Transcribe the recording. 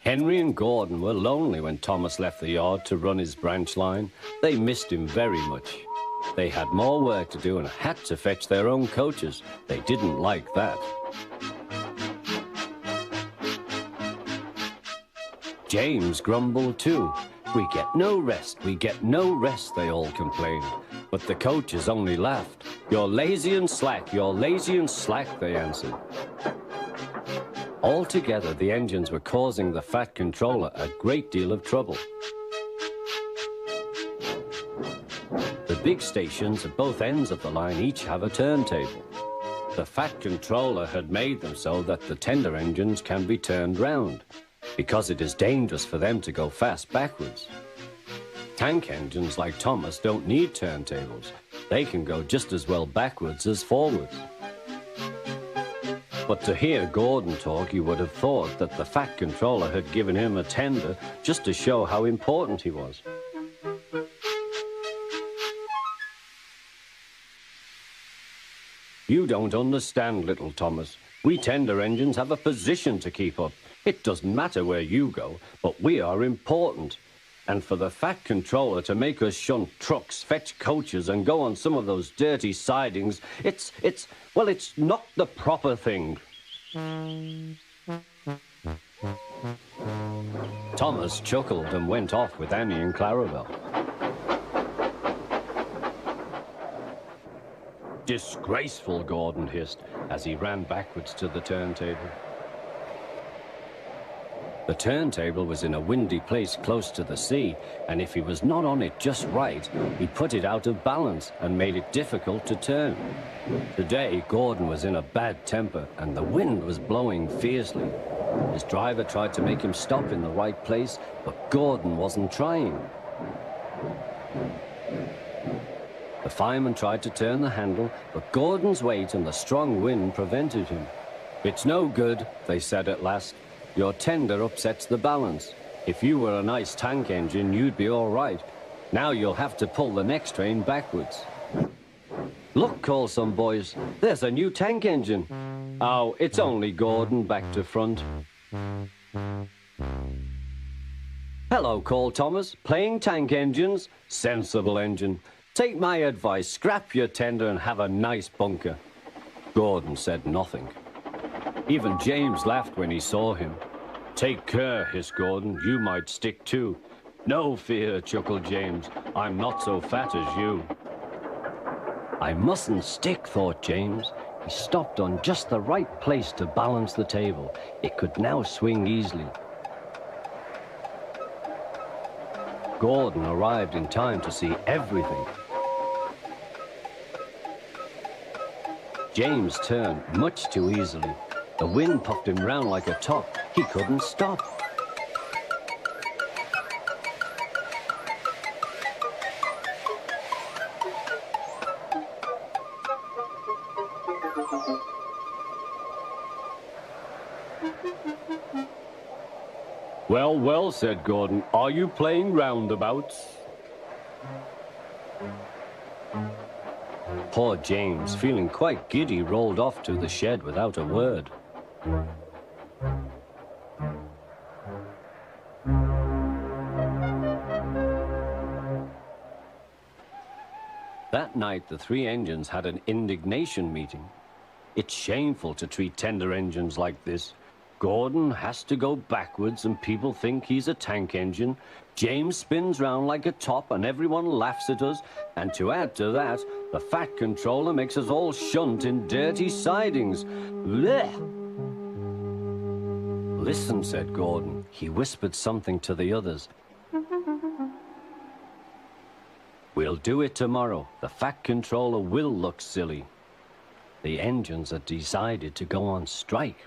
Henry and Gordon were lonely when Thomas left the yard to run his branch line. They missed him very much. They had more work to do and had to fetch their own coaches. They didn't like that. James grumbled too. "We get no rest, we get no rest," they all complained. But the coaches only laughed. "You're lazy and slack, you're lazy and slack," they answered. Altogether, the engines were causing the Fat Controller a great deal of trouble. The big stations at both ends of the line each have a turntable. The Fat Controller had made them so that the tender engines can be turned round, because it is dangerous for them to go fast backwards. Tank engines like Thomas don't need turntables. They can go just as well backwards as forwards. But to hear Gordon talk, you would have thought that the Fat Controller had given him a tender just to show how important he was. "You don't understand, little Thomas. We tender engines have a position to keep up. It doesn't matter where you go, but we are important. And for the Fat Controller to make us shunt trucks, fetch coaches, and go on some of those dirty sidings, it's not the proper thing." Thomas chuckled and went off with Annie and Clarabelle. "Disgraceful," Gordon hissed as he ran backwards to the turntable. The turntable was in a windy place close to the sea, and if he was not on it just right, he put it out of balance and made it difficult to turn. Today, Gordon was in a bad temper, and the wind was blowing fiercely. His driver tried to make him stop in the right place, but Gordon wasn't trying. The fireman tried to turn the handle, but Gordon's weight and the strong wind prevented him. "It's no good," they said at last. "Your tender upsets the balance. If you were a nice tank engine, you'd be all right. Now you'll have to pull the next train backwards." "Look," called some boys, "there's a new tank engine." "Oh, it's only Gordon back to front." "Hello," called Thomas, "playing tank engines? Sensible engine. Take my advice, scrap your tender and have a nice bunker." Gordon said nothing. Even James laughed when he saw him. "Take care," hissed Gordon, "you might stick too." "No fear," chuckled James, "I'm not so fat as you." "I mustn't stick," thought James. He stopped on just the right place to balance the table. It could now swing easily. Gordon arrived in time to see everything. James turned much too easily. The wind puffed him round like a top. He couldn't stop. "Well, well," said Gordon, "are you playing roundabouts?" Poor James, feeling quite giddy, rolled off to the shed without a word. That night, the three engines had an indignation meeting. "It's shameful to treat tender engines like this. Gordon has to go backwards and people think he's a tank engine. James spins round like a top and everyone laughs at us. And to add to that, the Fat Controller makes us all shunt in dirty sidings. Blech!" "Listen," said Gordon. He whispered something to the others. "We'll do it tomorrow. The Fat Controller will look silly." The engines had decided to go on strike.